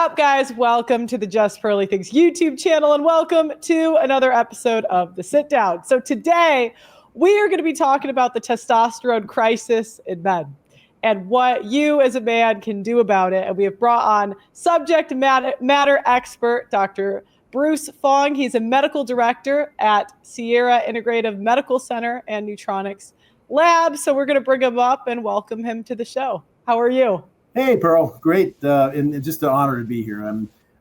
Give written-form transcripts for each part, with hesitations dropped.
up, guys? Welcome to the Just Pearly Things YouTube channel, and welcome to another episode of the Sitdown. So today, we are going to be talking about the testosterone crisis in men and what you as a man can do about it. And we have brought on subject matter expert, Dr. Bruce Fong. He's a medical director at Sierra Integrative Medical Center and Neutronics Lab. So we're going to bring him up and welcome him to the show. How are you? Hey, Pearl. Great. And just an honor to be here.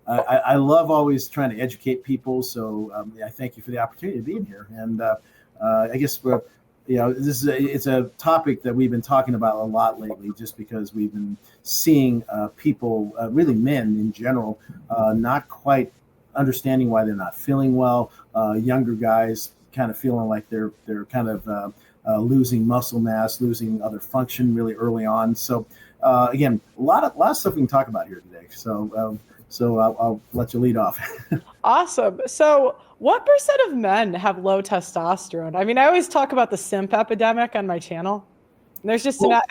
I love always trying to educate people. So I thank you for the opportunity to be in here. And I guess it's a topic that we've been talking about a lot lately, just because we've been seeing people, really men in general, not quite understanding why they're not feeling well. Younger guys kind of feeling like they're kind of losing muscle mass, losing other function really early on. So again, a lot of stuff we can talk about here today. So I'll let you lead off. Awesome. So what % of men have low testosterone? I mean, I always talk about the simp epidemic on my channel. There's just it's the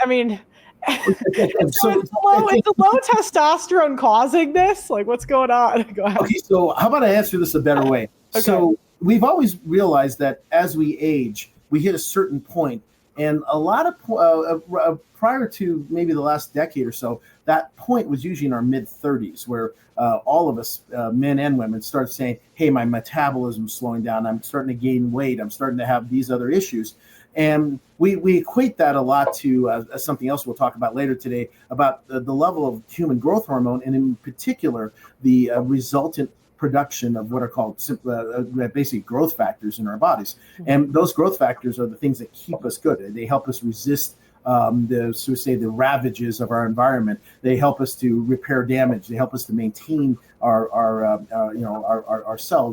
low testosterone causing this? Like, what's going on? Go ahead. Okay, so how about I answer this a better way? Okay. So we've always realized that as we age, we hit a certain point, and a lot of prior to maybe the last decade or so, that point was usually in our mid-30s, where all of us, men and women, start saying, hey, my metabolism's slowing down, I'm starting to gain weight, I'm starting to have these other issues. And we equate that a lot to something else we'll talk about later today, about the level of human growth hormone, and in particular, the resultant production of what are called basic growth factors in our bodies. And those growth factors are the things that keep us good. They help us resist the ravages of our environment. They help us to repair damage. They help us to maintain ourselves,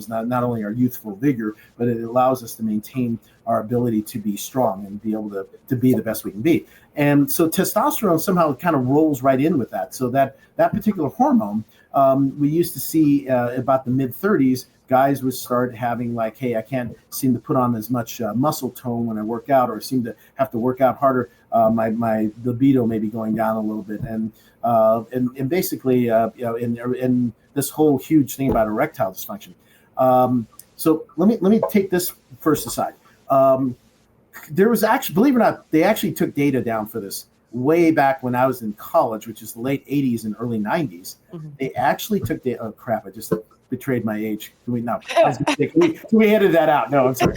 not only our youthful vigor, but it allows us to maintain our ability to be strong and be able to be the best we can be. And so testosterone somehow kind of rolls right in with that. So that particular hormone, we used to see about the mid-30s, guys would start having like, hey, I can't seem to put on as much muscle tone when I work out, or seem to have to work out harder. My libido may be going down a little bit, and basically, in this whole huge thing about erectile dysfunction. So let me take this first aside. There was actually, believe it or not, they actually took data down for this way back when I was in college, which is the late 80s and early 90s. Mm-hmm. They actually took data. Oh crap! I just betrayed my age. Can we edit that out? No, I'm sorry.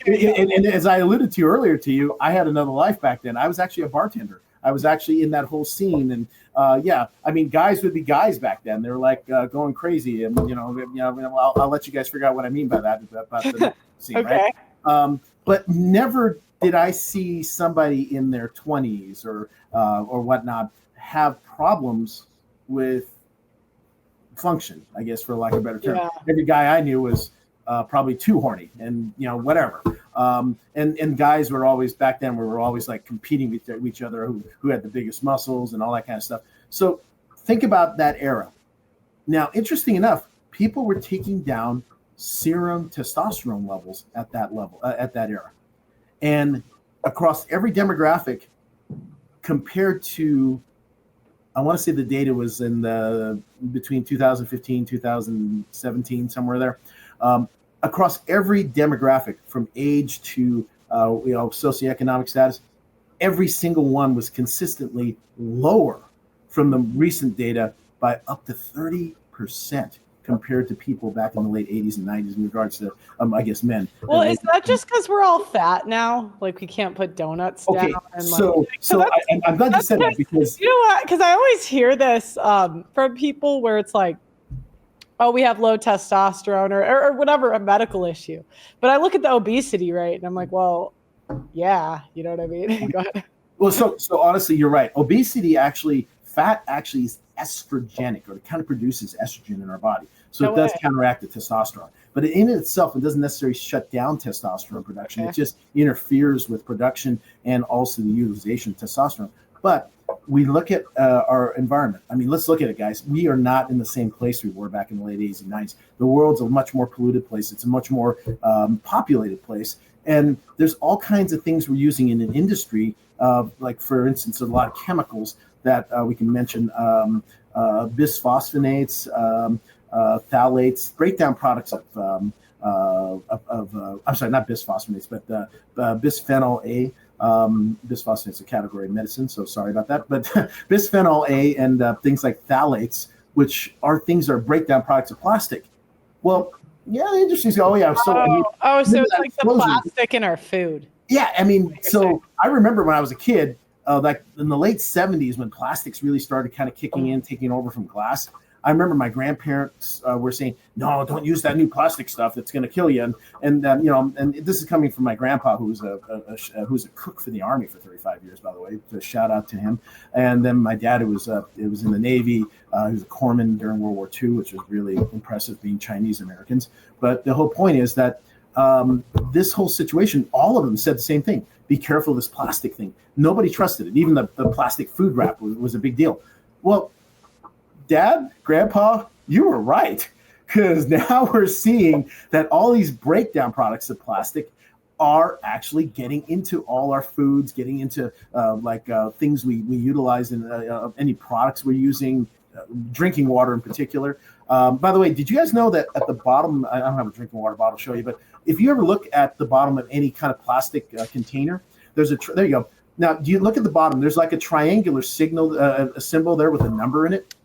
And as I alluded to earlier to you, I had another life back then. I was actually a bartender. I was actually in that whole scene, and guys would be guys back then. They're like going crazy, and I'll let you guys figure out what I mean by that about the scene, okay. Right? But never did I see somebody in their 20s or whatnot have problems with function, I guess, for lack of a better term. Yeah. Every guy I knew was probably too horny, and whatever. And guys were always back then. We were always like competing with each other, who had the biggest muscles and all that kind of stuff. So think about that era. Now, interesting enough, people were taking down serum testosterone levels at that era, and across every demographic, compared to, I want to say the data was in between 2015, 2017, somewhere there. Across every demographic, from age to socioeconomic status, every single one was consistently lower from the recent data by up to 30% compared to people back in the late 80s and 90s in regards to, I guess, men. Well, is that just because we're all fat now? Like, we can't put donuts down? And I'm glad you said that, because... You know what? Because I always hear this from people where it's like, oh, we have low testosterone or whatever, a medical issue. But I look at the obesity rate and I'm like, well, yeah, you know what I mean? Go ahead. Well, so honestly, you're right. Fat actually is estrogenic, or it kind of produces estrogen in our body. So it does counteract the testosterone. But in itself, it doesn't necessarily shut down testosterone production. Okay. It just interferes with production and also the utilization of testosterone. But we look at our environment. I mean, let's look at it, guys. We are not in the same place we were back in the late 80s and 90s. The world's a much more polluted place. It's a much more populated place. And there's all kinds of things we're using in an industry, like, for instance, a lot of chemicals that we can mention bisphosphonates, phthalates, breakdown products of I'm sorry, not bisphosphonates, but bisphenol A. Bisphosphonates is a category of medicine, so sorry about that. But bisphenol A and things like phthalates, which are things that are breakdown products of plastic. Well, yeah, the industry's so so it's like the plastic in our food. Yeah, I mean, so I remember when I was a kid, like in the late 70s, when plastics really started kind of kicking in, taking over from glass. I remember my grandparents were saying, "No, don't use that new plastic stuff; that's going to kill you." And this is coming from my grandpa, who's a cook for the Army for 35 years, by the way. So shout out to him. And then my dad, who was in the Navy, he was a corpsman during World War II, which was really impressive, being Chinese Americans. But the whole point is that this whole situation, all of them said the same thing: be careful of this plastic thing. Nobody trusted it. Even the plastic food wrap was a big deal. Well, Dad, Grandpa, you were right, because now we're seeing that all these breakdown products of plastic are actually getting into all our foods, getting into things we utilize in any products we're using, drinking water in particular. By the way, did you guys know that at the bottom, I don't have a drinking water bottle to show you, but if you ever look at the bottom of any kind of plastic container, there's there you go. Now, do you look at the bottom? There's like a triangular signal, a symbol there with a number in it.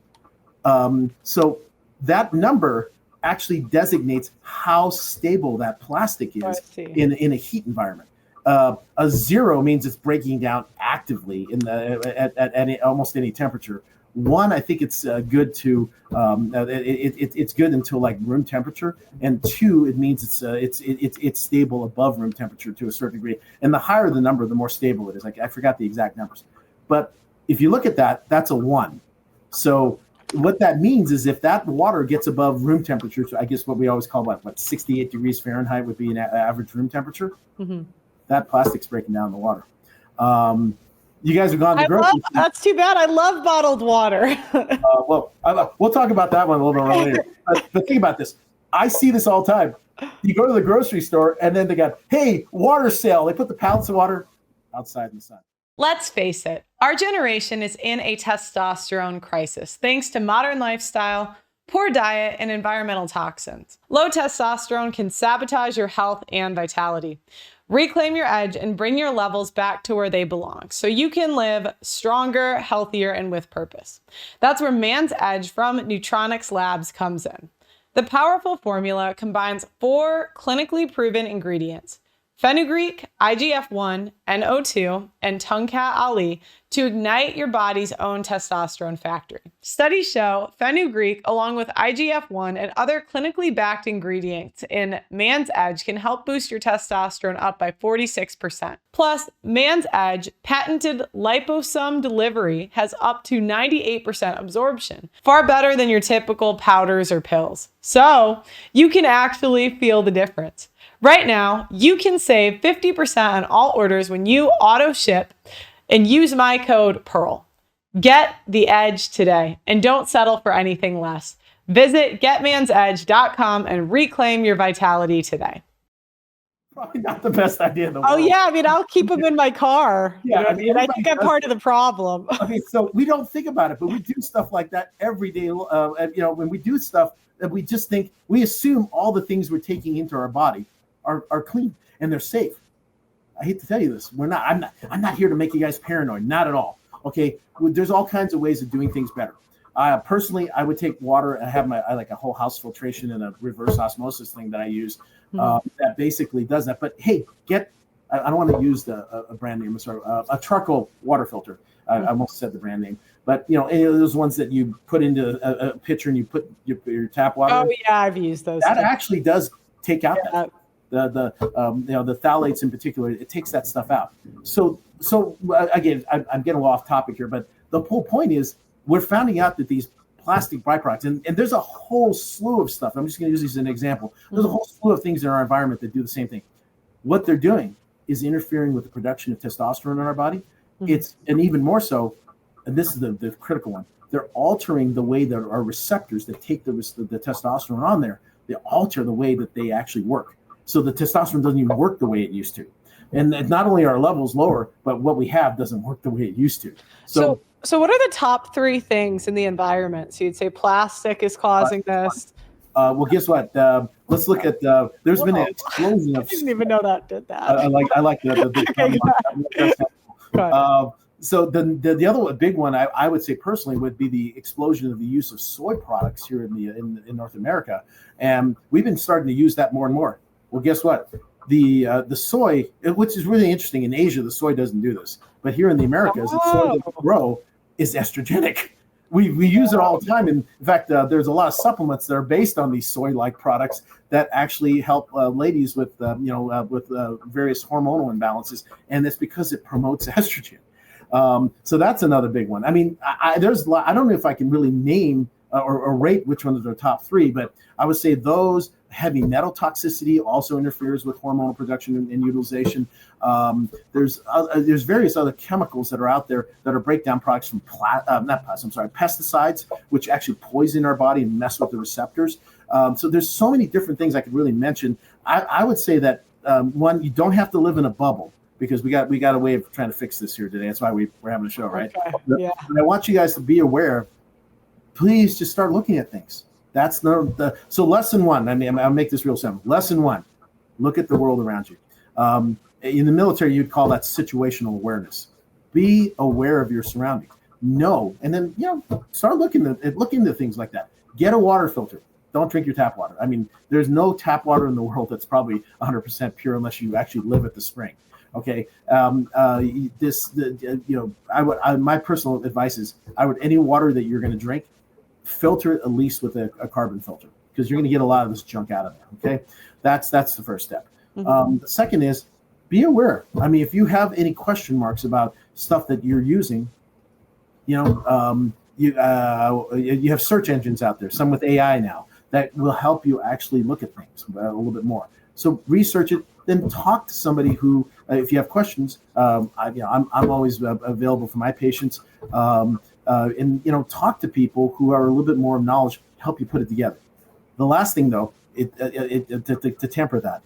So that number actually designates how stable that plastic is in a heat environment. A 0 means it's breaking down actively at almost any temperature. 1, I think it's good to it's good until like room temperature, and 2, it means it's stable above room temperature to a certain degree. And the higher the number, the more stable it is. Like I forgot the exact numbers, but if you look at that, that's a 1. So what that means is if that water gets above room temperature, so I guess what we always call what 68 degrees Fahrenheit would be an average room temperature, that plastic's breaking down the water. You guys have gone to grocery. That's too bad. I love bottled water. We'll talk about that one a little bit later. But think about this. I see this all the time. You go to the grocery store and then they got, hey, water sale. They put the pallets of water outside in the sun. Let's face it, our generation is in a testosterone crisis thanks to modern lifestyle, poor diet, and environmental toxins. Low testosterone can sabotage your health and vitality. Reclaim your edge and bring your levels back to where they belong so you can live stronger, healthier, and with purpose. That's where Man's Edge from Neutronics Labs comes in. The powerful formula combines 4 clinically proven ingredients: fenugreek, IGF-1, NO2, and Tongkat Ali to ignite your body's own testosterone factory. Studies show fenugreek, along with IGF-1 and other clinically backed ingredients in Man's Edge, can help boost your testosterone up by 46%. Plus, Man's Edge patented liposome delivery has up to 98% absorption, far better than your typical powders or pills. So you can actually feel the difference. Right now, you can save 50% on all orders when you auto ship and use my code PEARL. Get the edge today and don't settle for anything less. Visit getmansedge.com and reclaim your vitality today. Probably not the best idea in the world. Oh yeah, I mean, I'll keep them in my car. Yeah, I mean, I think I'm part of the problem. Okay, so we don't think about it, but we do stuff like that every day. When we do stuff that we just think, we assume all the things we're taking into our body are clean and they're safe. I hate to tell you this. I'm not here to make you guys paranoid. Not at all. Okay. There's all kinds of ways of doing things better. Personally, I would take water. I like a whole house filtration and a reverse osmosis thing that I use that basically does that. But hey, I don't want to use a brand name. I'm sorry, a charcoal water filter. I almost said the brand name. But any of those ones that you put into a pitcher and you put your tap water. Oh yeah, I've used those. That actually does take out the phthalates in particular. It takes that stuff out. So again, I'm getting off topic here, but the whole point is we're finding out that these plastic byproducts, and there's a whole slew of stuff. I'm just going to use these as an example. There's a whole slew of things in our environment that do the same thing. What they're doing is interfering with the production of testosterone in our body. And even more so, and this is the critical one, they're altering the way that our receptors that take the testosterone on there, they alter the way that they actually work. So the testosterone doesn't even work the way it used to. And not only are our levels lower, but what we have doesn't work the way it used to. So So what are the top 3 things in the environment? So you'd say plastic is causing this. Well, guess what? Let's look at. There's been an explosion I of. didn't even know that did that. I like the Okay, go ahead. So the other big one I would say personally would be the explosion of the use of soy products here in North America, and we've been starting to use that more and more. Well, guess what? The soy, which is really interesting, in Asia the soy doesn't do this, but here in the Americas, the soy that we grow is estrogenic. We use it all the time. And in fact, there's a lot of supplements that are based on these soy-like products that actually help ladies with various hormonal imbalances, and it's because it promotes estrogen. So that's another big one. I mean, I don't know if I can really name or rate which ones are top 3, but I would say those. Heavy metal toxicity also interferes with hormonal production and utilization. There's various other chemicals that are out there that are breakdown products from pesticides, which actually poison our body and mess with the receptors. So there's so many different things I could really mention. I would say that one, you don't have to live in a bubble, because we got a way of trying to fix this here today. That's why we're having a show, right? Okay. Yeah. And I want you guys to be aware. Please just start looking at things. That's so lesson 1. I mean, I'll make this real simple. Lesson 1: look at the world around you. In the military, you'd call that situational awareness. Be aware of your surroundings. Know, and then start looking into things like that. Get a water filter. Don't drink your tap water. I mean, there's no tap water in the world that's probably 100% pure unless you actually live at the spring. Okay. My personal advice is, any water that you're going to drink, filter it at least with a carbon filter, because you're going to get a lot of this junk out of there. Okay. That's the first step. Mm-hmm. The second is, be aware. I mean, if you have any question marks about stuff that you're using, you have search engines out there, some with AI now, that will help you actually look at things a little bit more. So research it, then talk to somebody who, if you have questions, I'm always available for my patients. And talk to people who are a little bit more knowledge, help you put it together. The last thing, though, to temper that,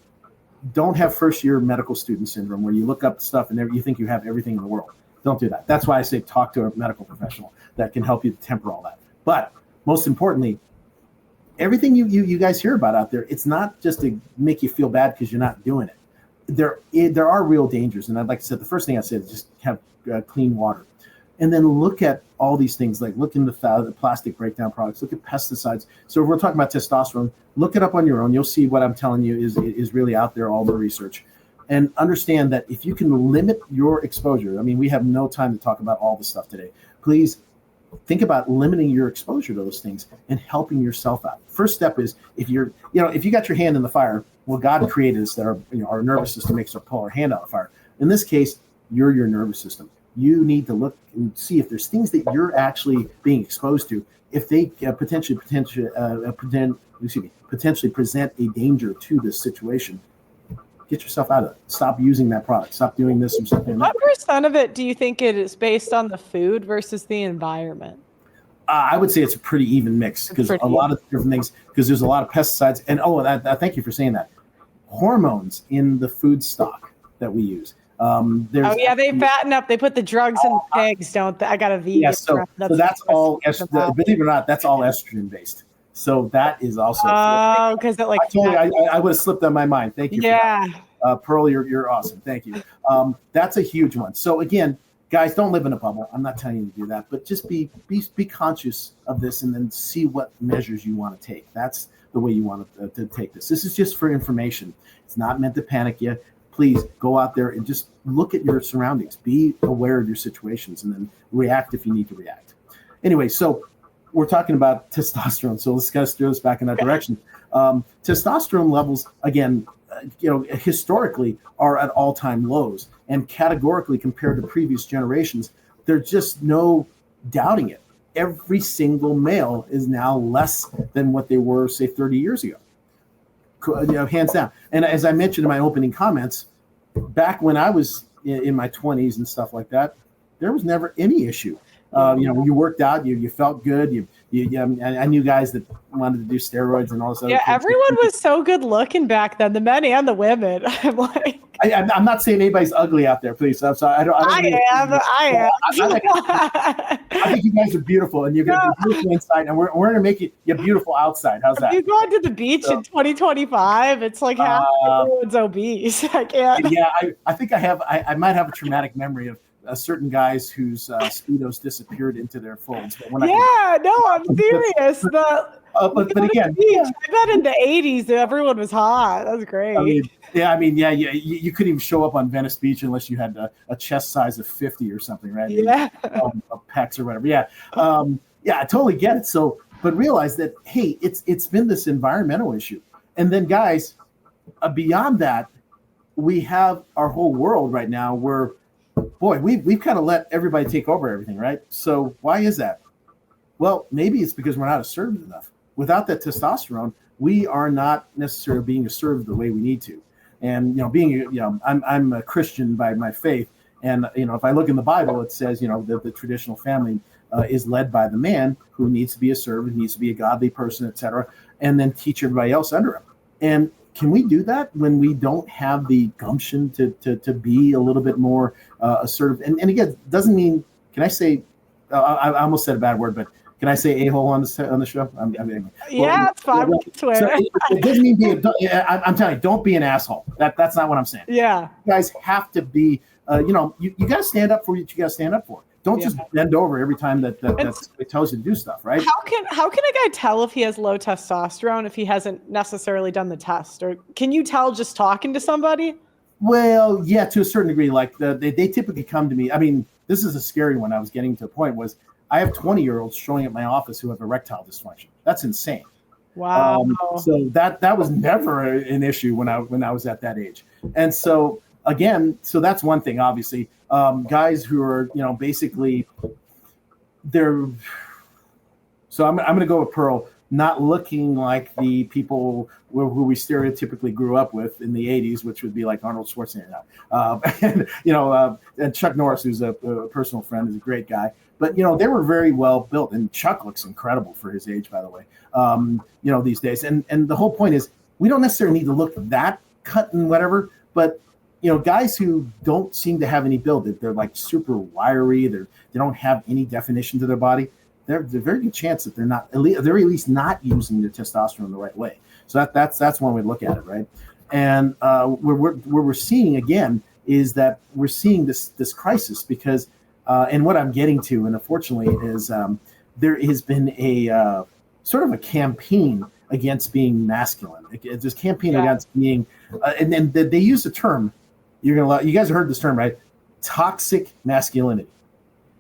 don't have first-year medical student syndrome where you look up stuff and you think you have everything in the world. Don't do that. That's why I say talk to a medical professional that can help you temper all that. But most importantly, everything you guys hear about out there, it's not just to make you feel bad because you're not doing it. There are real dangers, and I'd like to say the first thing I said is just have clean water. And then look at all these things, like look into the plastic breakdown products, look at pesticides. So if we're talking about testosterone, look it up on your own. You'll see what I'm telling you is really out there, all the research. And understand that if you can limit your exposure, I mean, we have no time to talk about all the stuff today. Please think about limiting your exposure to those things and helping yourself out. First step is, if you got your hand in the fire, well, God created us that our nervous system makes us pull our hand out of the fire. In this case, you're your nervous system. You need to look and see if there's things that you're actually being exposed to, if they potentially present a danger to this situation. Get yourself out of it. Stop using that product. Stop doing this or something. What percent of it do you think it is based on the food versus the environment? I would say it's a pretty even mix, because a lot of different things, because there's a lot of pesticides. And thank you for saying that. Hormones in the food stock that we use. They fatten up. They put the drugs in the pigs, don't they? I got a vegan. Yeah, so that's all. Believe it or not, that's all estrogen based. So that is also. Oh, because it I would have slipped on my mind. Thank you. Yeah. For that. Pearly, you're awesome. Thank you. That's a huge one. So again, guys, don't live in a bubble. I'm not telling you to do that, but just be conscious of this, and then see what measures you want to take. That's the way you want to take this. This is just for information. It's not meant to panic you. Please go out there and just look at your surroundings. Be aware of your situations, and then react if you need to react. Anyway, so we're talking about testosterone. So let's kind of steer this back in that direction. Testosterone levels, again, historically are at all-time lows, and categorically compared to previous generations, there's just no doubting it. Every single male is now less than what they were, say, 30 years ago. Hands down. And as I mentioned in my opening comments, back when I was in my 20s and stuff like that, there was never any issue. You worked out, you felt good, you I knew guys that wanted to do steroids and all this other. Yeah, everyone was so good looking back then, the men and the women. I'm like, I'm not saying anybody's ugly out there, please. I'm sorry. I think you guys are beautiful, and you're going to be beautiful inside, and we're going to make you beautiful outside. How's that? If you go to the beach in 2025, it's like half everyone's obese. I can't. Yeah, I think I might have a traumatic memory of certain guys whose Speedos disappeared into their folds. But I'm serious. But again, I bet in the 80s everyone was hot. That was great. You couldn't even show up on Venice Beach unless you had a chest size of 50 or something, right? Yeah. Pecs or whatever. Yeah. I totally get it. So, but realize that, hey, it's been this environmental issue. And then guys, beyond that, we have our whole world right now where, boy, we've kind of let everybody take over everything, right? So why is that? Well, maybe it's because we're not assertive enough. Without that testosterone, we are not necessarily being assertive the way we need to. And I'm a Christian by my faith, and if I look in the Bible, it says that the traditional family is led by the man who needs to be assertive, needs to be a godly person, etc., and then teach everybody else under him. And can we do that when we don't have the gumption to be a little bit more assertive? And again, it doesn't mean. Can I say? I almost said a bad word, but can I say a-hole on the show? It's fine. So it doesn't mean I'm telling you, don't be an asshole. That's not what I'm saying. Yeah. You guys have to be. You got to stand up for what you got to stand up for. Don't just bend over every time that it tells you to do stuff, right? How can a guy tell if he has low testosterone if he hasn't necessarily done the test? Or can you tell just talking to somebody? Well, yeah, to a certain degree. Like they typically come to me. I mean, this is a scary one. I was getting to a point was I have 20-year-olds showing at my office who have erectile dysfunction. That's insane. Wow. So that was never an issue when I was at that age. And so again, so that's one thing, obviously. Guys who are, basically they're. So I'm going to go with Pearl, not looking like the people who we stereotypically grew up with in the 80s, which would be like Arnold Schwarzenegger. And Chuck Norris, who's a personal friend, is a great guy. But, they were very well built. And Chuck looks incredible for his age, by the way, these days. And the whole point is we don't necessarily need to look that cut and whatever. But, guys who don't seem to have any build, they're like super wiry. They don't have any definition to their body. There's a very good chance that they're at very least not using their testosterone the right way. So that's one way to look at it, right? And where we're seeing again is that we're seeing this crisis because, and what I'm getting to, and unfortunately, is there has been a sort of a campaign against being masculine. This campaign against being, and then they use the term. You guys have heard this term, right? Toxic masculinity.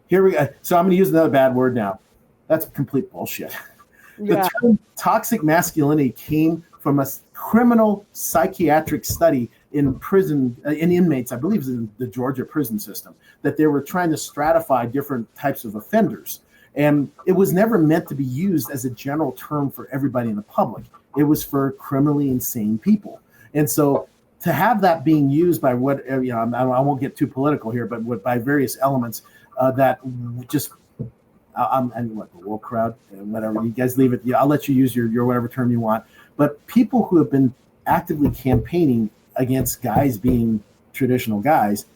Here we go. So I'm going to use another bad word now. That's complete bullshit. The term toxic masculinity came from a criminal psychiatric study in prison, in inmates, I believe it was in the Georgia prison system, that they were trying to stratify different types of offenders. And it was never meant to be used as a general term for everybody in the public. It was for criminally insane people. And so to have that being used by I won't get too political here, but by various elements that just, I'm the woke crowd, whatever, you guys leave it. I'll let you use your whatever term you want. But people who have been actively campaigning against guys being traditional guys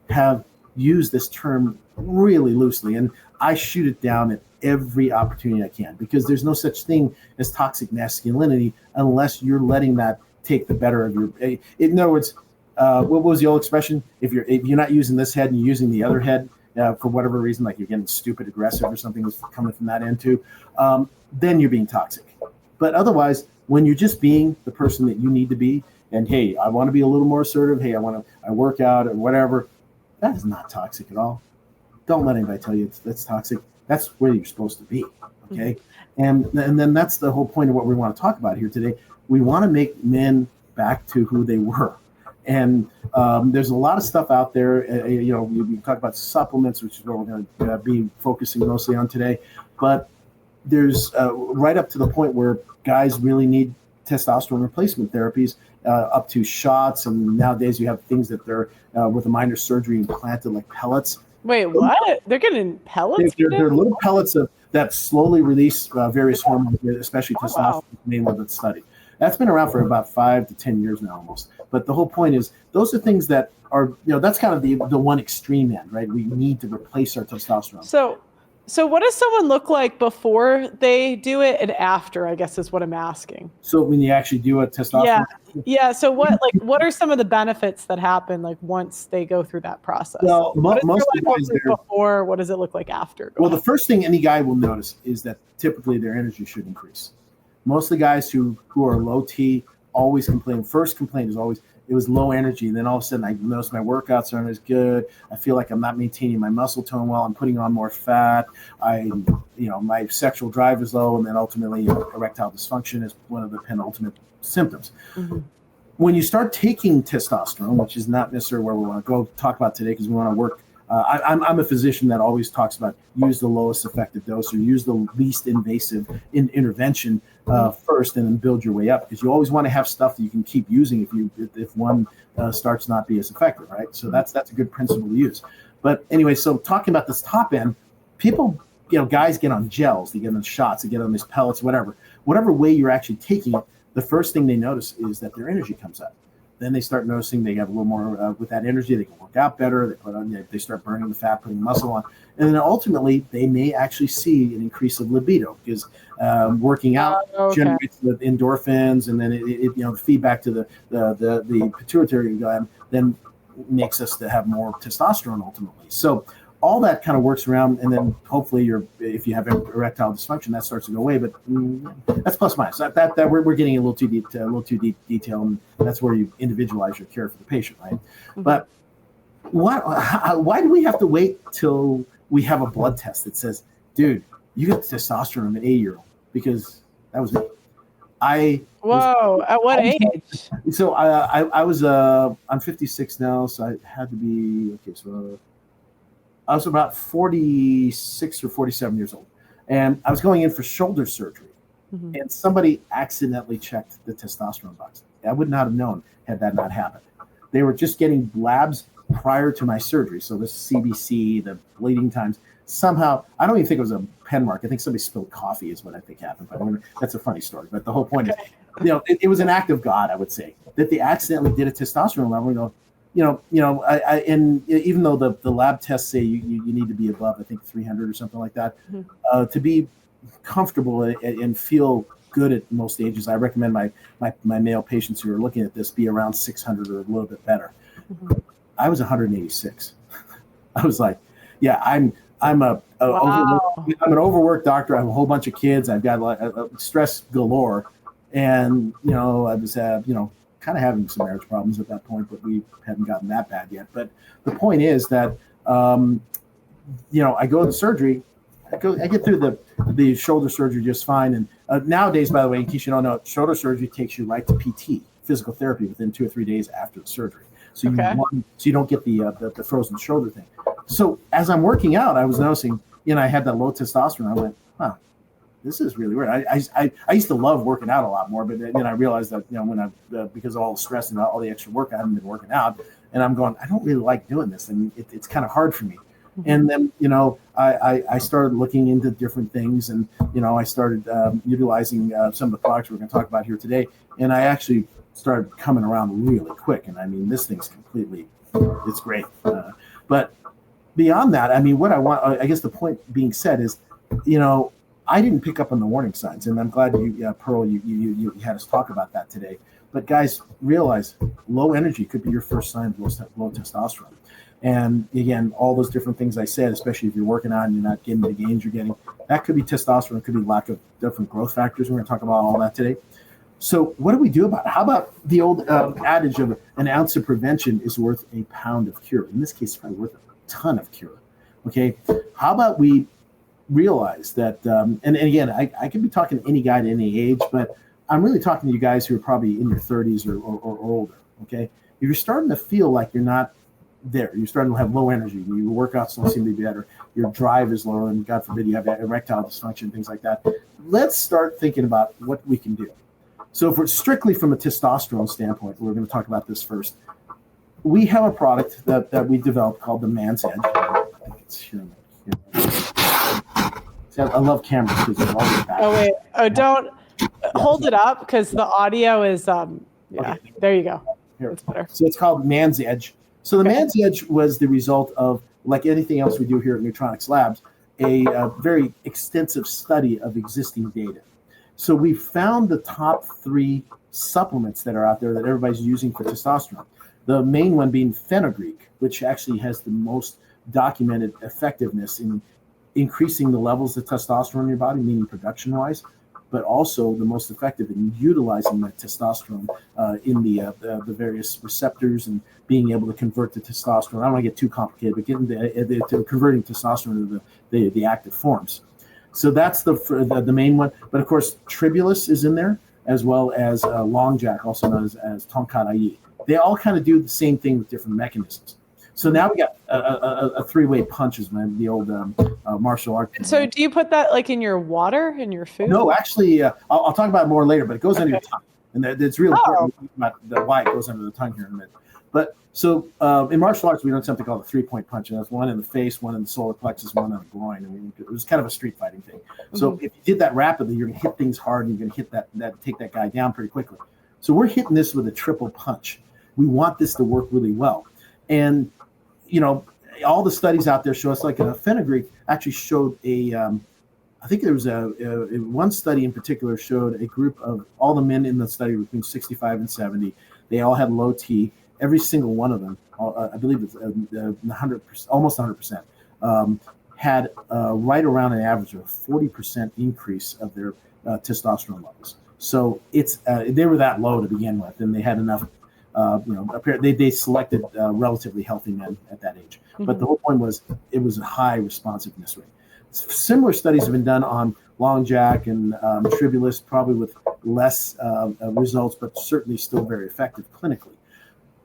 have used this term really loosely. And I shoot it down at every opportunity I can because there's no such thing as toxic masculinity unless you're letting that take the better of your. In other words, what was the old expression? If you're not using this head and you're using the other head for whatever reason, like you're getting stupid aggressive or something that's coming from that end too, then you're being toxic. But otherwise, when you're just being the person that you need to be, and hey, I want to be a little more assertive. Hey, I work out or whatever. That is not toxic at all. Don't let anybody tell you that's toxic. That's where you're supposed to be. Okay. And then that's the whole point of what we want to talk about here today. We want to make men back to who they were. And there's a lot of stuff out there. We talk about supplements, which is what we're going to be focusing mostly on today. But there's right up to the point where guys really need testosterone replacement therapies, up to shots. And nowadays you have things that they're with a minor surgery implanted like pellets. Wait, what? They're getting pellets? They're little pellets that slowly release various hormones, especially Oh, testosterone, wow. the main one that's studied. That's been around for about 5 to 10 years now almost. But the whole point is those are things that are, that's kind of the one extreme end, right? We need to replace our testosterone. So what does someone look like before they do it and after, I guess is what I'm asking. So when you actually do a testosterone. Yeah. Yeah. So what are some of the benefits that happen like once they go through that process? Well, What does most their of the life guys look like before? What does it look like after? Well, the first thing any guy will notice is that typically their energy should increase. Most of the guys who are low T always complain. First complaint is always it was low energy. And then all of a sudden I notice my workouts aren't as good. I feel like I'm not maintaining my muscle tone well. I'm putting on more fat. My sexual drive is low. And then ultimately erectile dysfunction is one of the penultimate symptoms. Mm-hmm. When you start taking testosterone, which is not necessarily where we want to go talk about today because we want to work. I'm a physician that always talks about use the lowest effective dose or use the least invasive intervention first and then build your way up because you always want to have stuff that you can keep using if one starts not be as effective, right? So that's a good principle to use. But anyway, so talking about this top end, people, guys get on gels, they get on shots, they get on these pellets, whatever way you're actually taking it, the first thing they notice is that their energy comes up. Then they start noticing they have a little more with that energy. They can work out better. They start burning the fat, putting muscle on, and then ultimately they may actually see an increase of libido because working out generates the endorphins, and then the feedback to the pituitary gland then makes us to have more testosterone ultimately. So all that kind of works around, and then hopefully if you have erectile dysfunction, that starts to go away. But that's plus minus. That we're getting a little too deep detail, and that's where you individualize your care for the patient, right? Mm-hmm. But why do we have to wait till we have a blood test that says, "Dude, you got testosterone in an 8-year-old"? Because that was me. At what age? So I was I'm 56 now, so I had to be so. I was about 46 or 47 years old, and I was going in for shoulder surgery, mm-hmm. and somebody accidentally checked the testosterone box. I would not have known had that not happened. They were just getting labs prior to my surgery, so the CBC, the bleeding times. Somehow, I don't even think it was a pen mark. I think somebody spilled coffee is what I think happened. But that's a funny story. But the whole point is, it was an act of God, I would say, that they accidentally did a testosterone level. And go, and even though the lab tests say you need to be above, I think 300 or something like that, mm-hmm. To be comfortable and feel good at most ages, I recommend my male patients who are looking at this be around 600 or a little bit better. Mm-hmm. I was 186. I was like, yeah, I'm an overworked doctor. I have a whole bunch of kids. I've got stress galore, and I was kind of having some marriage problems at that point, but we hadn't gotten that bad yet. But the point is that, I go to surgery, I get through the shoulder surgery just fine. And nowadays, by the way, in case you don't know, shoulder surgery takes you right to PT, physical therapy, within 2 or 3 days after the surgery. So you don't get the frozen shoulder thing. So as I'm working out, I was noticing, I had that low testosterone. I went, this is really weird. I used to love working out a lot more, but then I realized that when because of all the stress and all the extra work, I haven't been working out, and I'm going, I don't really like doing this, and it's kind of hard for me. Mm-hmm. And then I started looking into different things, and I started utilizing some of the products we're going to talk about here today, and I actually started coming around really quick. And I mean, this thing's it's great. But beyond that, I mean, what I want, I guess the point being said is, I didn't pick up on the warning signs, and I'm glad Pearl, you had us talk about that today. But guys, realize low energy could be your first sign of low testosterone. And again, all those different things I said, especially if you're working out and you're not getting the gains you're getting, that could be testosterone. It could be lack of different growth factors. We're going to talk about all that today. So what do we do about it? How about the old adage of an ounce of prevention is worth a pound of cure? In this case, it's probably worth a ton of cure. Okay, how about we realize that, and again, I could be talking to any guy to any age, but I'm really talking to you guys who are probably in your 30s or older, okay? If you're starting to feel like you're not there, you're starting to have low energy, your workouts don't seem to be better, your drive is lower, and God forbid you have erectile dysfunction, things like that, let's start thinking about what we can do. So if we're strictly from a testosterone standpoint, we're going to talk about this first. We have a product that we developed called the Man's Edge. I think it's here. I love cameras because they're always back. Oh wait. Oh, don't hold it up because the audio is yeah. Okay. There you go. Here. It's better. So it's called Man's Edge. So the Man's Edge was the result of, like anything else we do here at Neutronics Labs, a very extensive study of existing data. So we found the top 3 supplements that are out there that everybody's using for testosterone. The main one being fenugreek, which actually has the most documented effectiveness in increasing the levels of testosterone in your body, meaning production-wise, but also the most effective in utilizing that testosterone in the various receptors and being able to convert the testosterone. I don't want to get too complicated, but getting to converting testosterone to the active forms. So that's the main one. But of course, Tribulus is in there, as well as Long Jack, also known as Tonkattai. They all kind of do the same thing with different mechanisms. So now we got a 3-way punches, man, the old martial art. So do you put that like in your water, in your food? No, actually, I'll talk about it more later, but it goes under your tongue. And it's really important about why it goes under the tongue here in a minute. But so in martial arts, we learned something called a 3-point punch. And that's one in the face, one in the solar plexus, one in the groin. I mean, it was kind of a street fighting thing. So if you did that rapidly, you're going to hit things hard and you're going to hit take that guy down pretty quickly. So we're hitting this with a triple punch. We want this to work really well. And all the studies out there show us, like fenugreek actually showed I think there was one study in particular showed a group of all the men in the study between 65 and 70. They all had low T. Every single one of them, I believe it's 100%, almost 100%, had right around an average of 40% increase of their testosterone levels. So they were that low to begin with, and they had enough. They selected relatively healthy men at that age. But the whole point was it was a high responsiveness rate. Similar studies have been done on Long Jack and Tribulus, probably with less results, but certainly still very effective clinically.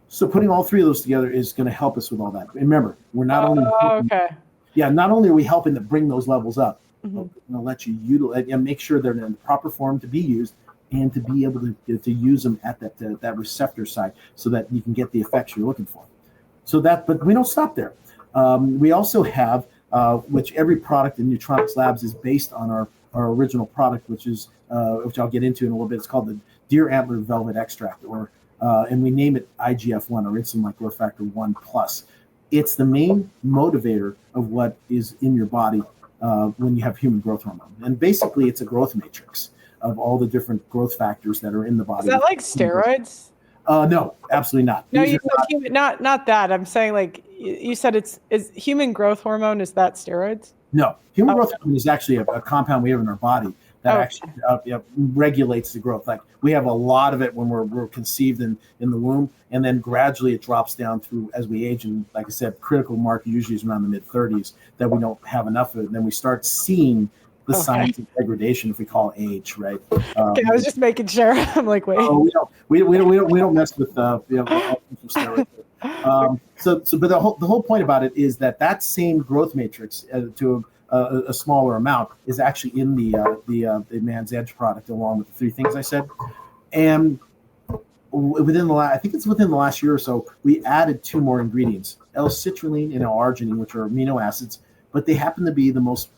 So putting all 3 of those together is going to help us with all that. Remember, we're not only not only are we helping to bring those levels up, but we're going to let you utilize and make sure they're in the proper form to be used, and to be able to use them at that receptor side so that you can get the effects you're looking for. But we don't stop there. We also have, which every product in Neutronics Labs is based on our original product, which I'll get into in a little bit. It's called the Deer Antler Velvet Extract, and we name it IGF-1, or insulin-like growth factor 1+. It's the main motivator of what is in your body when you have human growth hormone. And basically, it's a growth matrix of all the different growth factors that are in the body. Is that like steroids? No, absolutely not. No, you said not that. I'm saying, like, you said is human growth hormone, is that steroids? No, human growth hormone is actually a compound we have in our body that actually regulates the growth. Like, we have a lot of it when we're conceived in the womb, and then gradually it drops down through as we age. And like I said, critical mark usually is around the mid-30s that we don't have enough of it. And then we start seeing the signs of degradation, if we call age, right? I was just making sure. I'm like, wait. We don't mess with steroids. But the whole point about it is that same growth matrix to a smaller amount is actually in the Man's Edge product, along with the 3 things I said. And within the last year or so, we added 2 more ingredients: L-citrulline and L-arginine, which are amino acids, but they happen to be the most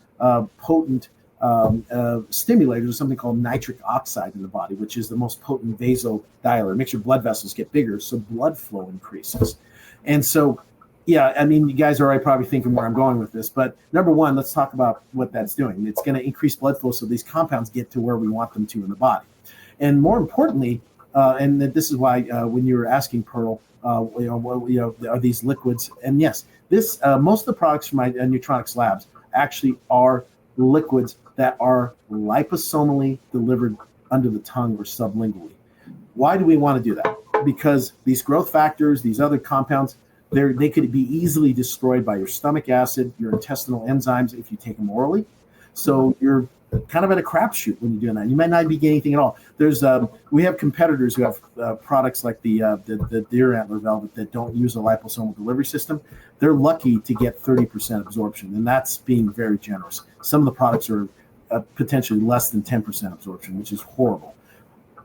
potent stimulators of something called nitric oxide in the body, which is the most potent vasodilator. It makes your blood vessels get bigger, so blood flow increases. And so, I mean, you guys are already probably thinking where I'm going with this, but number one, let's talk about what that's doing. It's going to increase blood flow so these compounds get to where we want them to in the body. And more importantly, and this is why when you were asking, Pearl, are these liquids? And yes, this most of the products from my Neutronics Labs actually are liquids that are liposomally delivered under the tongue or sublingually. Why do we want to do that? Because these growth factors, these other compounds, they could be easily destroyed by your stomach acid, your intestinal enzymes if you take them orally. So you're kind of at a crapshoot when you're doing that. You might not be getting anything at all. We have competitors who have products like the Deer Antler Velvet that don't use a liposomal delivery system. They're lucky to get 30% absorption, and that's being very generous. Some of the products are potentially less than 10% absorption, which is horrible.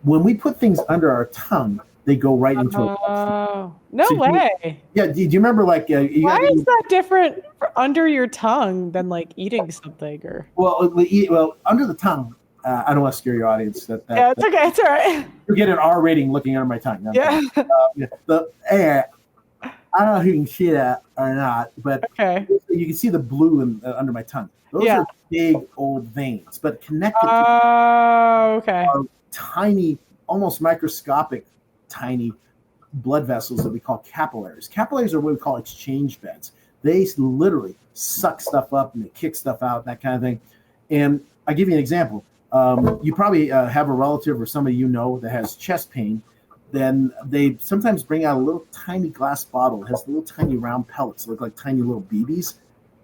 When we put things under our tongue, They go right into it. Oh, no So way. do you remember like Why is that different under your tongue than like eating something or? well under the tongue? I don't want to scare your audience. Yeah, it's okay. It's all right. You get an R rating looking under my tongue. No, Yeah. I don't know if you can see that or not, but Okay. you can see the blue under my tongue. Those are big old veins, but connected okay. are tiny, almost microscopic, tiny blood vessels that we call capillaries. Capillaries are what we call exchange beds. They literally suck stuff up and they kick stuff out, that kind of thing. And I'll give you an example. You probably have a relative or somebody you know that has chest pain. Then they sometimes bring out a little tiny glass bottle. It has little tiny round pellets, look like tiny little BBs.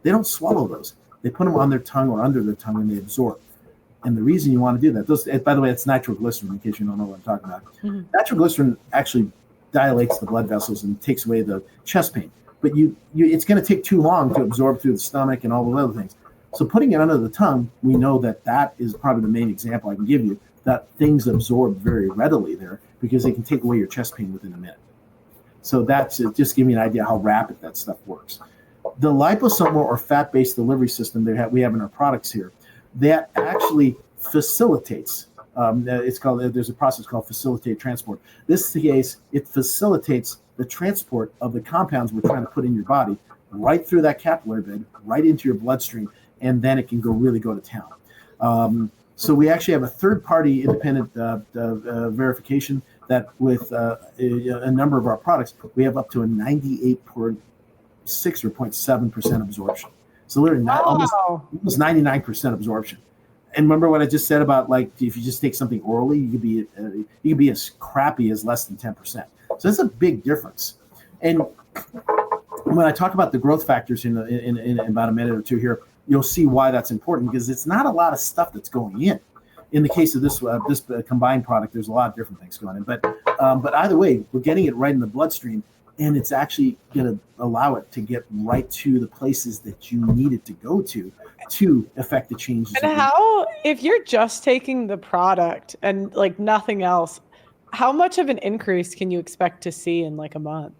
They don't swallow those. They put them on their tongue or under their tongue and they absorb. And the reason you want to do that, by the way, it's nitroglycerin, in case you don't know what I'm talking about. Mm-hmm. Nitroglycerin actually dilates the blood vessels and takes away the chest pain. But it's going to take too long to absorb through the stomach and all the other things. So putting it under the tongue, we know that is probably the main example I can give you, that things absorb very readily there because they can take away your chest pain within a minute. So that's just give me an idea how rapid that stuff works. The liposomal or fat-based delivery system that we have in our products here, that actually facilitates. There's a process called facilitate transport. This case, it facilitates the transport of the compounds we're trying to put in your body right through that capillary bed, right into your bloodstream, and then it can really go to town. So we actually have a third-party independent verification that with a number of our products, we have up to a 98.6 or 0.7% absorption. So literally almost 99% absorption. And remember what I just said about like if you just take something orally, you could be as crappy as less than 10%. So that's a big difference. And when I talk about the growth factors in about a minute or two here, you'll see why that's important because it's not a lot of stuff that's going in. In the case of this combined product, there's a lot of different things going in. But either way, we're getting it right in the bloodstream, and it's actually going to allow it to get right to the places that you need it to go to affect the changes. And how, if you're just taking the product and like nothing else, how much of an increase can you expect to see in like a month?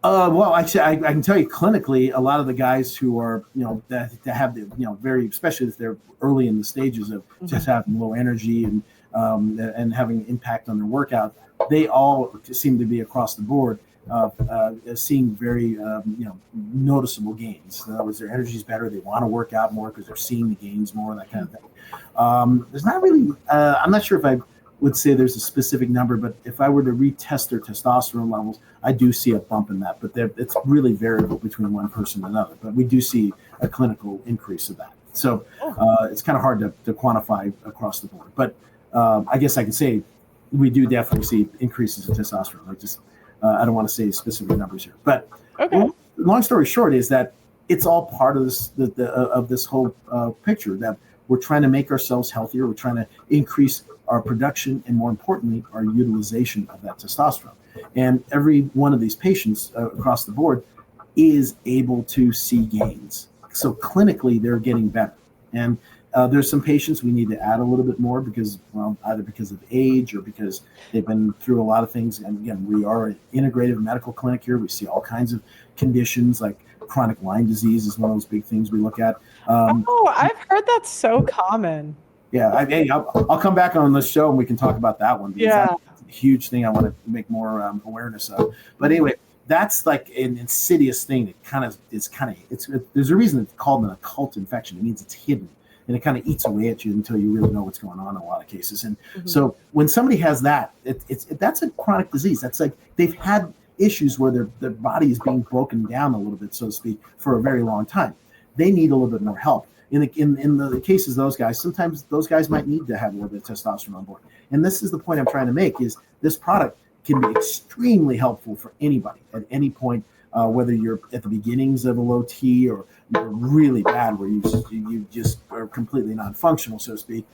Well, actually, I can tell you clinically, a lot of the guys who are, that have the, very, especially if they're early in the stages of just having low energy and having impact on their workout, they all seem to be across the board seeing very, noticeable gains. In other words, their energy is better. They want to work out more because they're seeing the gains more, that kind of thing. There's not really, I'm not sure if I would say there's a specific number, but if I were to retest their testosterone levels, I do see a bump in that, but it's really variable between one person and another, but we do see a clinical increase of that. So it's kind of hard to quantify across the board, but I guess I can say we do definitely see increases in testosterone. I don't want to say specific numbers here, but long story short is that it's all part of this whole picture that we're trying to make ourselves healthier. We're trying to increase our production and, more importantly, our utilization of that testosterone. And every one of these patients across the board is able to see gains. So clinically, they're getting better. And there's some patients we need to add a little bit more because, either because of age or because they've been through a lot of things. And again, we are an integrative medical clinic here. We see all kinds of conditions like chronic Lyme disease is one of those big things we look at. I've heard that's so common. Yeah, I'll come back on this show and we can talk about that one. Because that's a huge thing I want to make more awareness of. But anyway, that's like an insidious thing that there's a reason it's called an occult infection. It means it's hidden and it kind of eats away at you until you really know what's going on in a lot of cases. And so when somebody has that, that's a chronic disease. That's like they've had issues where their body is being broken down a little bit, so to speak, for a very long time. They need a little bit more help. In the cases of those guys, sometimes those guys might need to have a little bit of testosterone on board. And this is the point I'm trying to make, is this product can be extremely helpful for anybody at any point, whether you're at the beginnings of a low T or you're really bad where you just are completely non-functional, so to speak.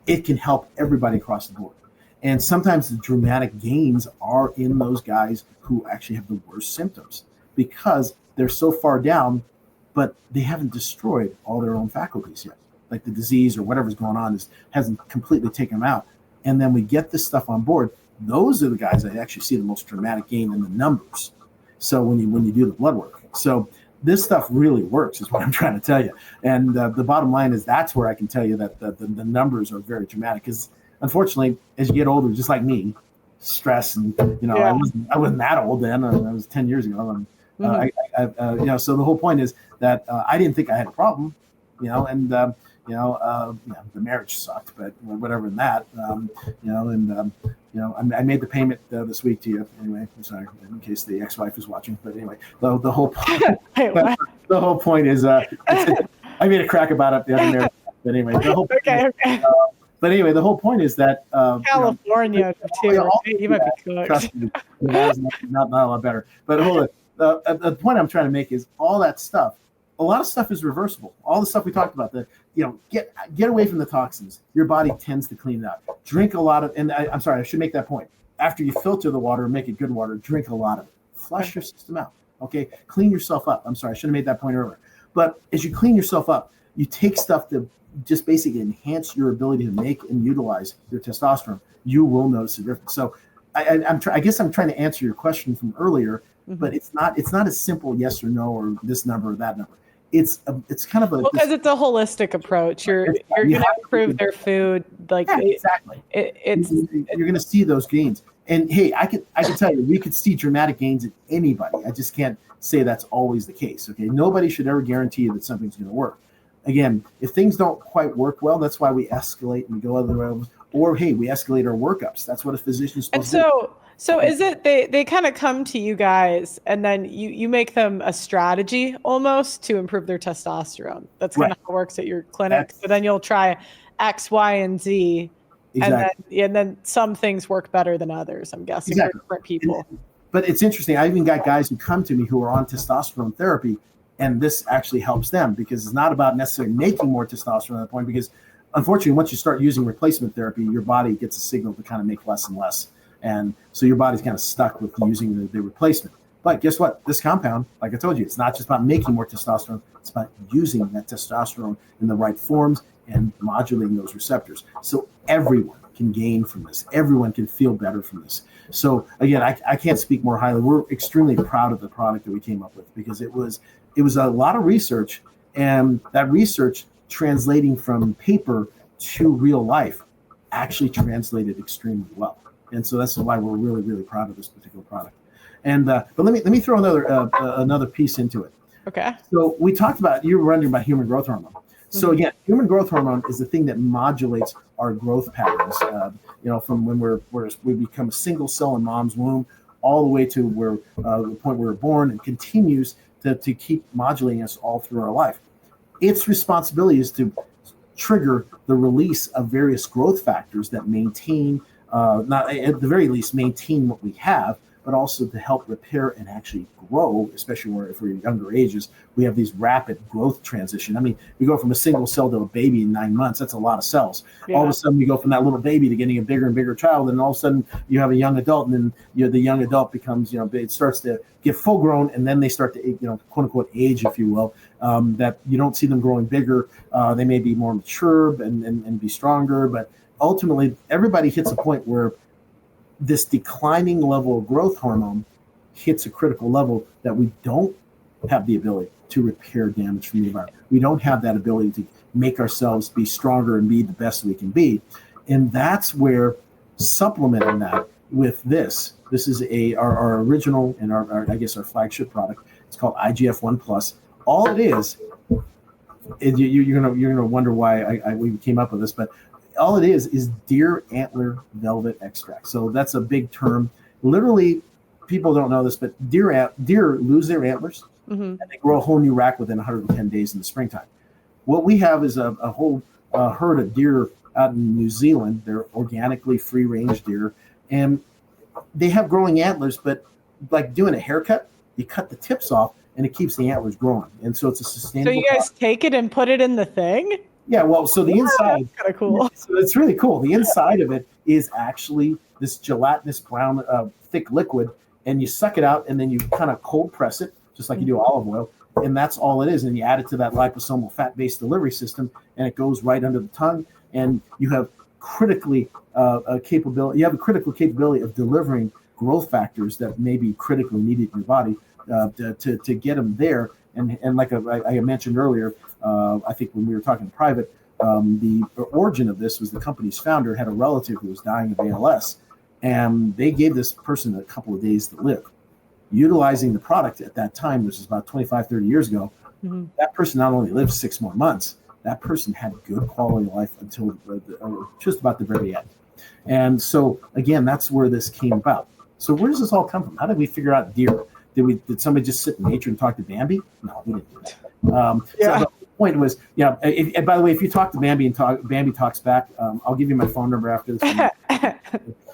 It can help everybody across the board. And sometimes the dramatic gains are in those guys who actually have the worst symptoms because they're so far down, but they haven't destroyed all their own faculties yet. Like the disease or whatever's going on hasn't completely taken them out. And then we get this stuff on board, those are the guys that actually see the most dramatic gain in the numbers. So when you do the blood work, so this stuff really works, is what I'm trying to tell you. And the bottom line is that's where I can tell you that the numbers are very dramatic. Because unfortunately, as you get older, just like me, stress and I wasn't that old then. I was 10 years ago. So the whole point is that I didn't think I had a problem, and the marriage sucked, but whatever in that, I made the payment this week to you. Anyway, I'm sorry in case the ex-wife is watching, but anyway, the whole point, the whole point is, I made a crack about it the other marriage, but anyway, the whole but anyway, the whole point is that California too. You might be cooked. Trust me, not a lot better. But hold on. The point I'm trying to make is all that stuff. A lot of stuff is reversible. All the stuff we talked about, get away from the toxins. Your body tends to clean it out. Drink a lot of, and I'm sorry, I should make that point. After you filter the water, make it good water, drink a lot of it. Flush your system out. Okay, clean yourself up. I'm sorry, I should have made that point earlier. But as you clean yourself up, you take stuff to just basically enhance your ability to make and utilize your testosterone. You will notice a difference. So I guess I'm trying to answer your question from earlier, but it's not as simple yes or no or this number or that number. It's kind of because it's a holistic approach. You're going to improve their food, exactly. You're going to see those gains. And hey, I can tell you, we could see dramatic gains in anybody. I just can't say that's always the case. Okay, nobody should ever guarantee that something's going to work. Again, if things don't quite work well, that's why we escalate and we go other ways. Or hey, we escalate our workups. That's what a physician is supposed to do. So is it they kind of come to you guys and then you make them a strategy almost to improve their testosterone? That's kind of how it works at your clinic. So then you'll try X, Y, and Z. Exactly. And then some things work better than others, I'm guessing, for different people. But it's interesting. I even got guys who come to me who are on testosterone therapy, and this actually helps them because it's not about necessarily making more testosterone at that point, because unfortunately, once you start using replacement therapy, your body gets a signal to kind of make less and less. And so your body's kind of stuck with using the replacement. But guess what? This compound, like I told you, it's not just about making more testosterone. It's about using that testosterone in the right forms and modulating those receptors. So everyone can gain from this. Everyone can feel better from this. So again, I can't speak more highly. We're extremely proud of the product that we came up with because it was a lot of research, and that research translating from paper to real life actually translated extremely well. And so that's why we're really, really proud of this particular product. And but let me throw another piece into it. Okay. So we talked about, you were wondering about human growth hormone. So again, human growth hormone is the thing that modulates our growth patterns. From when we become a single cell in mom's womb, all the way to where the point where we're born, and continues to keep modulating us all through our life. Its responsibility is to trigger the release of various growth factors that maintain, not at the very least, maintain what we have, but also to help repair and actually grow, especially if we're younger ages. We have these rapid growth transition. I mean, we go from a single cell to a baby in 9 months. That's a lot of cells. Yeah. All of a sudden, we go from that little baby to getting a bigger and bigger child, and all of a sudden, you have a young adult, and then the young adult becomes, it starts to get full grown, and then they start to, quote unquote, age, if you will. That you don't see them growing bigger. They may be more mature and be stronger, but ultimately, everybody hits a point where this declining level of growth hormone hits a critical level that we don't have the ability to repair damage from the environment. We don't have that ability to make ourselves be stronger and be the best we can be. And that's where supplementing that with this is our original and our flagship product. It's called IGF-1 Plus. All it is you're gonna wonder why we came up with this, but all it is deer antler velvet extract. So that's a big term. Literally, people don't know this, but deer lose their antlers, and they grow a whole new rack within 110 days in the springtime. What we have is a whole herd of deer out in New Zealand. They're organically free-range deer, and they have growing antlers, but like doing a haircut, you cut the tips off, and it keeps the antlers growing. And so it's a sustainable. So you guys take it and put it in the thing? Yeah, well, so the inside, that's kind of cool. So it's really cool. The inside of it is actually this gelatinous brown, thick liquid, and you suck it out, and then you kind of cold press it, just like you do olive oil, and that's all it is. And you add it to that liposomal fat-based delivery system, and it goes right under the tongue, and you have critically capability. You have a critical capability of delivering growth factors that may be critically needed in your body to get them there. And like I mentioned earlier, I think when we were talking in private, the origin of this was the company's founder had a relative who was dying of ALS, and they gave this person a couple of days to live. Utilizing the product at that time, which is about 25, 30 years ago, that person not only lived 6 more months, that person had good quality of life until just about the very end. And so, again, that's where this came about. So where does this all come from? How did we figure out deer? Did somebody just sit in nature and talk to Bambi? No, we didn't do that. So the point was, and by the way, if you talk to Bambi and Bambi talks back, I'll give you my phone number after this.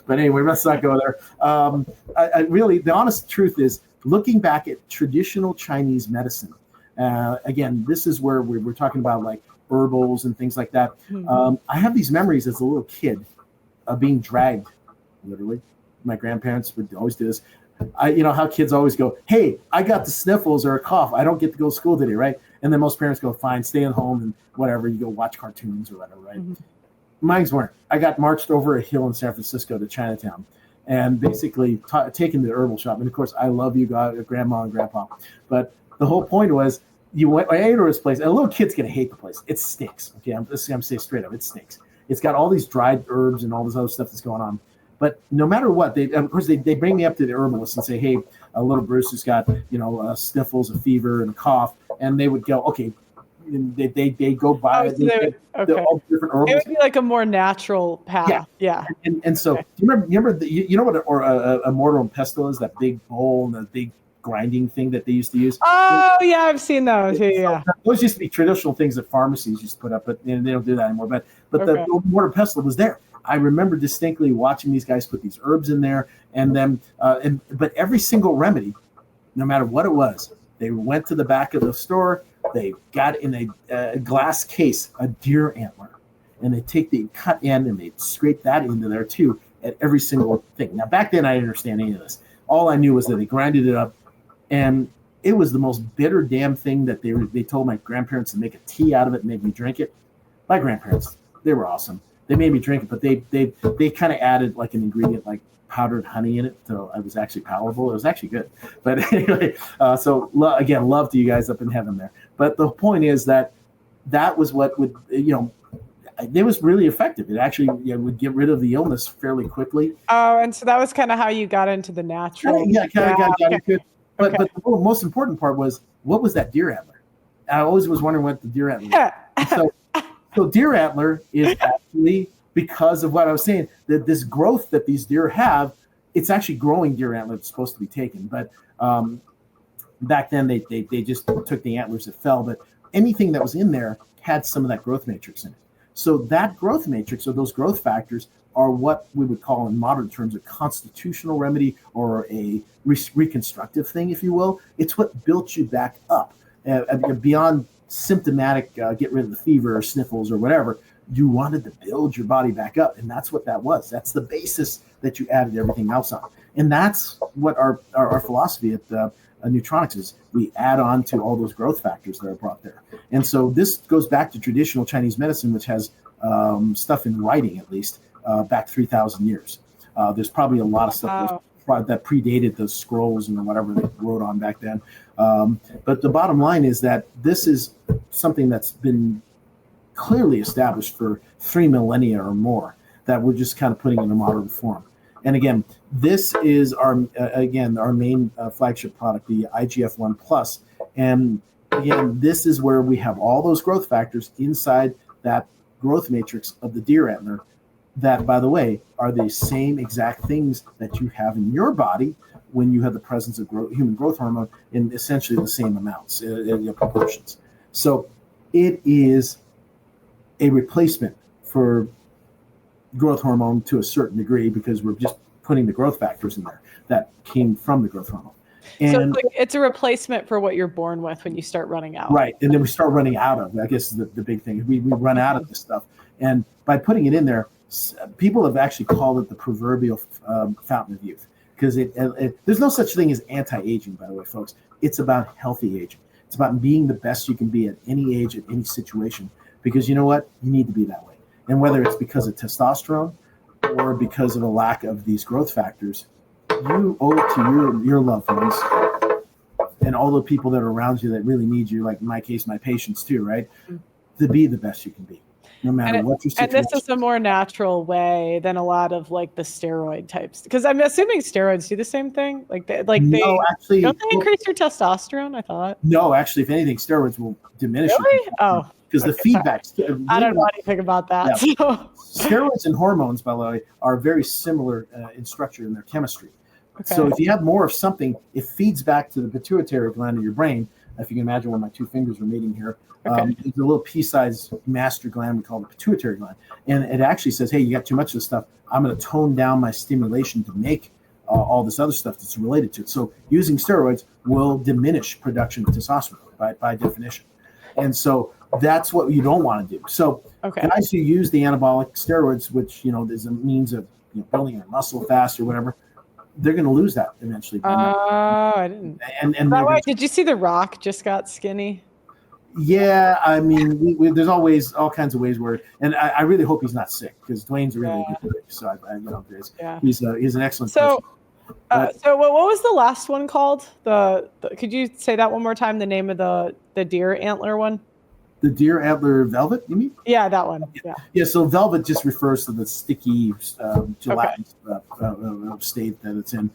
But anyway, let's not go there. I really, the honest truth is, looking back at traditional Chinese medicine, again, this is where we're talking about like herbals and things like that. I have these memories as a little kid of being dragged, literally. My grandparents would always do this. You know how kids always go, hey, I got the sniffles or a cough. I don't get to go to school today, right? And then most parents go, fine, stay at home and whatever. You go watch cartoons or whatever, right? Mine's weren't. I got marched over a hill in San Francisco to Chinatown and basically taken to the herbal shop. And of course, I love you, grandma and grandpa. But the whole point was, I ate to this place, and a little kid's going to hate the place. It stinks. Okay, I'm saying straight up, it stinks. It's got all these dried herbs and all this other stuff that's going on. But no matter what, they bring me up to the herbalist and say, hey, a little Bruce has got, sniffles, a fever, and a cough. And they would go, okay. And they go by all the different herbals. It would be like a more natural path. Yeah. And so do you remember you know what a mortar and pestle is? That big bowl and the big grinding thing that they used to use. Oh yeah, I've seen those. Yeah. Those used to be traditional things that pharmacies used to put up, but they don't do that anymore. But the mortar and pestle was there. I remember distinctly watching these guys put these herbs in there, and then but every single remedy, no matter what it was, they went to the back of the store. They got in a glass case a deer antler, and they take the cut end and they scrape that into there too at every single thing. Now back then I didn't understand any of this. All I knew was that they grinded it up, and it was the most bitter damn thing that they told my grandparents to make a tea out of it and make me drink it. My grandparents, they were awesome. They made me drink it, but they kind of added like an ingredient like powdered honey in it, so it was actually palatable. It was actually good. But anyway, again, love to you guys up in heaven there. But the point is that was what would, it was really effective. It actually would get rid of the illness fairly quickly. Oh, and so that was kind of how you got into the natural. Got into it. But the most important part was, what was that deer antler? I always was wondering what the deer antler was. So deer antler is actually, because of what I was saying, that this growth that these deer have, it's actually growing deer antler that's supposed to be taken. But back then they just took the antlers that fell, but anything that was in there had some of that growth matrix in it. So that growth matrix, or those growth factors, are what we would call in modern terms a constitutional remedy, or a reconstructive thing, if you will. It's what built you back up beyond symptomatic, get rid of the fever or sniffles or whatever. You wanted to build your body back up, and that's what that was. That's the basis that you added everything else on, and that's what our philosophy at Neutronics is. We add on to all those growth factors that are brought there. And so this goes back to traditional Chinese medicine, which has stuff in writing, at least back 3,000 years. There's probably a lot of stuff that predated the scrolls and whatever they wrote on back then. But the bottom line is that this is something that's been clearly established for 3 millennia or more, that we're just kind of putting in a modern form. And again, this is our main flagship product, the IGF-1 Plus. And again, this is where we have all those growth factors inside that growth matrix of the deer antler that, by the way, are the same exact things that you have in your body when you have the presence of human growth hormone in essentially the same amounts, in proportions. So it is a replacement for growth hormone to a certain degree, because we're just putting the growth factors in there that came from the growth hormone. And so it's a replacement for what you're born with when you start running out. Right. And then we start running out of, I guess, the big thing. We run out of this stuff. And by putting it in there, people have actually called it the proverbial fountain of youth, because there's no such thing as anti-aging, by the way, folks. It's about healthy aging. It's about being the best you can be at any age, at any situation, because you know what? You need to be that way. And whether it's because of testosterone or because of a lack of these growth factors, you owe it to your loved ones and all the people that are around you that really need you, like in my case, my patients too, right? To be the best you can be, no matter what your situation. And this is a more natural way than a lot of like the steroid types, because I'm assuming steroids do the same thing. Actually, don't they increase your testosterone? I thought. No, actually, if anything, steroids will diminish it. Really? Oh, because the feedback. I don't know anything about that. Yeah. So. Steroids and hormones, by the way, are very similar in structure in their chemistry. Okay. So if you have more of something, it feeds back to the pituitary gland of your brain. If you can imagine where my two fingers are meeting here, it's a little pea-sized master gland we call the pituitary gland. And it actually says, hey, you got too much of this stuff. I'm going to tone down my stimulation to make all this other stuff that's related to it. So using steroids will diminish production of testosterone by definition. And so that's what you don't want to do. So guys who use the anabolic steroids, which, is a means of building your muscle fast or whatever, they're going to lose that eventually. I didn't. And did you see The Rock just got skinny? Yeah, I mean, there's always all kinds of ways where, and I really hope he's not sick, because Dwayne's a really good coach. So he's an excellent coach. So what was the last one called? Could you say that one more time? The name of the deer antler one? The deer antler velvet, you mean? Yeah, that one. Yeah. So velvet just refers to the sticky gelatin state that it's in.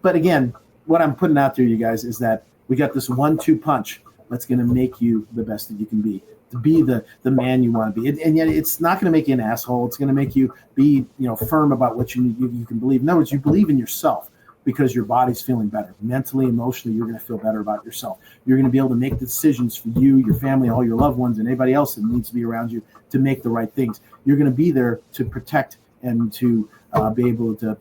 But again, what I'm putting out there, you guys, is that we got this 1-2 punch that's going to make you the best that you can be, to be the man you want to be. And yet it's not going to make you an asshole. It's going to make you be firm about what you can believe. In other words, you believe in yourself because your body's feeling better. Mentally, emotionally, you're going to feel better about yourself. You're going to be able to make decisions for you, your family, all your loved ones, and anybody else that needs to be around you to make the right things. You're going to be there to protect and to be able to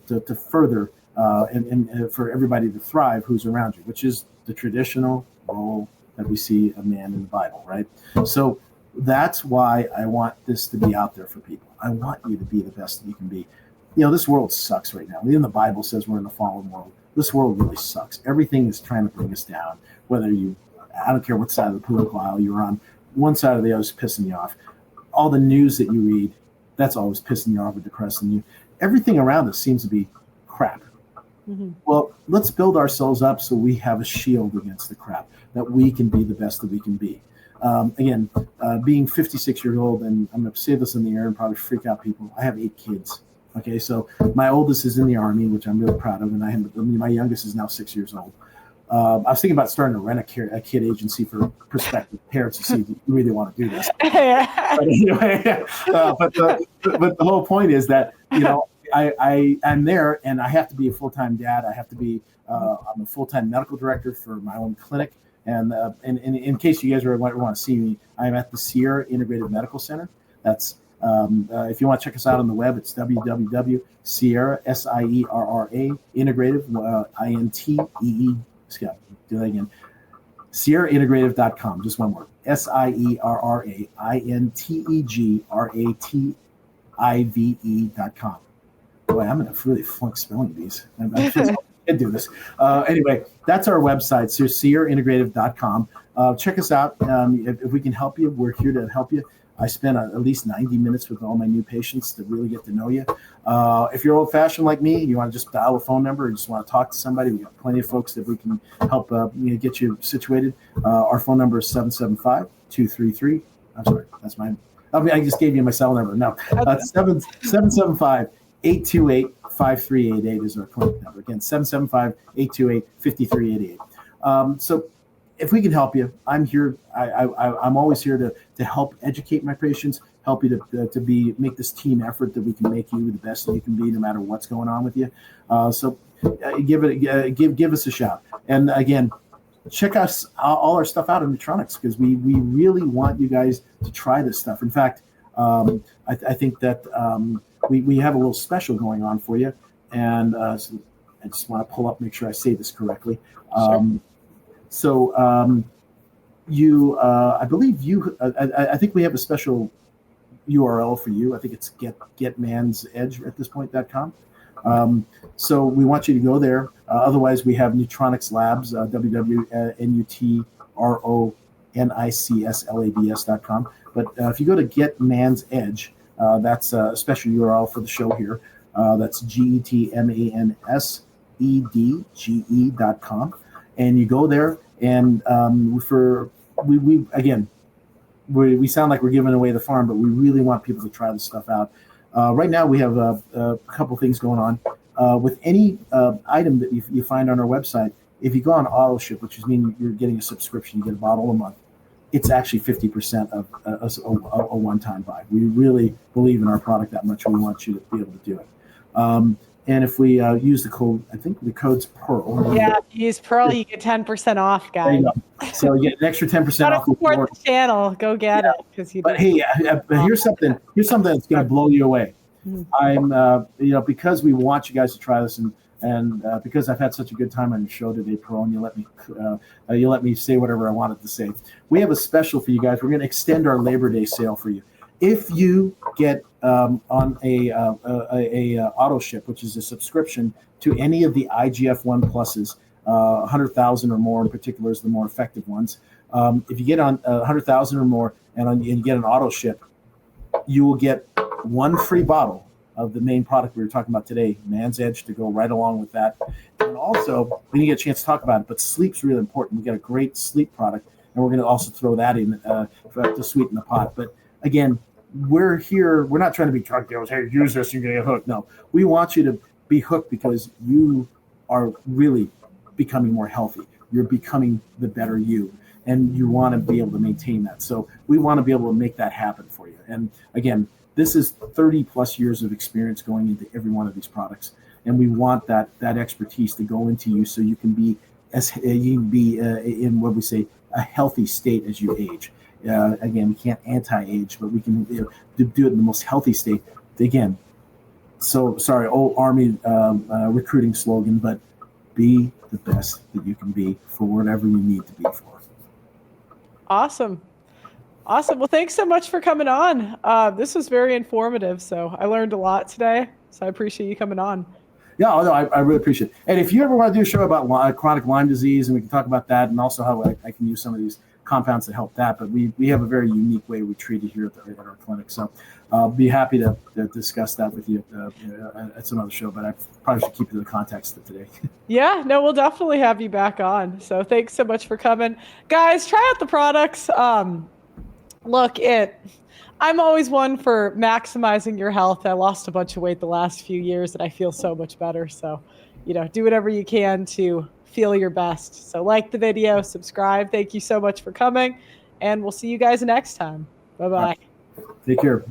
further and for everybody to thrive who's around you, which is the traditional role that we see a man in the Bible, right? So that's why I want this to be out there for people. I want you to be the best that you can be. This world sucks right now. Even the Bible says we're in a fallen world. This world really sucks. Everything is trying to bring us down. I don't care what side of the political aisle you're on, one side or the other is pissing you off. All the news that you read, that's always pissing you off or depressing you. Everything around us seems to be crap. Mm-hmm. Well, let's build ourselves up so we have a shield against the crap, that we can be the best that we can be. Again, being 56 years old, and I'm going to say this in the air and probably freak out people, I have 8 kids. Okay, so my oldest is in the Army, which I'm really proud of, and my youngest is now 6 years old. I was thinking about starting to rent a kid agency for prospective parents to see if you really want to do this. But anyway, but the whole point is that I'm there, and I have to be a full-time dad. I have to be I'm a full-time medical director for my own clinic, and in case you guys want to see me, I'm at the Sierra Integrative Medical Center. That's if you want to check us out on the web, it's www.sierra, SIERRA, integrative, INTEE. Scott, do that again. SierraIntegrative.com, just one word. SIERRA, INTEGRATIVE.com. Boy, I'm going to really flunk spelling these. I can do this. Anyway, that's our website, so SierraIntegrative.com. Check us out. If we can help you, we're here to help you. I spend at least 90 minutes with all my new patients to really get to know you. If you're old-fashioned like me, you want to just dial a phone number or just want to talk to somebody, we got plenty of folks that we can help get you situated. Our phone number is 775-233. I'm sorry, that's mine. I just gave you my cell number. No, 775-828-5388 is our clinic number. Again, 775-828-5388. So if we can help you, I'm here. I'm always here to help educate my patients, help you to make this team effort that we can make you the best that you can be, no matter what's going on with you. So give us a shout. And again, check us all our stuff out in Neutronics, because we really want you guys to try this stuff. In fact, I think that we have a little special going on for you, and so I just want to pull up, make sure I say this correctly. Sure. So I believe I think we have a special URL for you. I think it's getmansedge at this point.com. So we want you to go there. Otherwise, we have Neutronics Labs, www.NUTRONICSLABS.com. But if you go to Get Man's Edge, That's a special URL for the show here. That's getmansede.com. And you go there, and we sound like we're giving away the farm, but we really want people to try this stuff out. Right now, we have a couple things going on. With any item that you find on our website, if you go on auto ship, which is meaning you're getting a subscription, you get a bottle a month, it's actually 50% of a one-time buy. We really believe in our product that much. We want you to be able to do it. And if we use the code, I think the code's Pearl. Yeah, if you use Pearl, you get 10% off, guys. There you go. So you get an extra 10% off. Support the channel. Go get it, because you. But hey, here's something that's going to blow you away. I'm, because we want you guys to try this, and because I've had such a good time on your show today, Pearl, and you let me say whatever I wanted to say. We have a special for you guys. We're going to extend our Labor Day sale for you. If you get on a auto ship, which is a subscription to any of the IGF-1 pluses, 100,000 or more in particular is the more effective ones. If you get on 100,000 or more and you get an auto ship, you will get one free bottle of the main product we were talking about today, Man's Edge, to go right along with that. And also, we didn't get a chance to talk about it, but sleep's really important. We got a great sleep product, and we're going to also throw that in to sweeten the pot. But again, we're here. We're not trying to be drug dealers. Hey, use this, you're going to get hooked. No, we want you to be hooked because you are really becoming more healthy. You're becoming the better you, and you want to be able to maintain that. So we want to be able to make that happen for you. And again, this is 30 plus years of experience going into every one of these products, and we want that expertise to go into you so you can be in what we say a healthy state as you age. Again, we can't anti-age, but we can do it in the most healthy state. Again, so sorry, old Army recruiting slogan, but be the best that you can be for whatever you need to be for. Awesome. Well, thanks so much for coming on. This was very informative, so I learned a lot today, so I appreciate you coming on. Yeah, no, I really appreciate it. And if you ever want to do a show about chronic Lyme disease, and we can talk about that, and also how I can use some of these compounds that help that, but we have a very unique way we treat it here at our clinic. So I'll be happy to discuss that with you at some other show, but I probably should keep it in the context of today. Yeah, no, we'll definitely have you back on. So thanks so much for coming. Guys, try out the products. Look, I'm always one for maximizing your health. I lost a bunch of weight the last few years, and I feel so much better. So, do whatever you can to feel your best. So like the video, subscribe. Thank you so much for coming, and we'll see you guys next time. Bye-bye. Take care.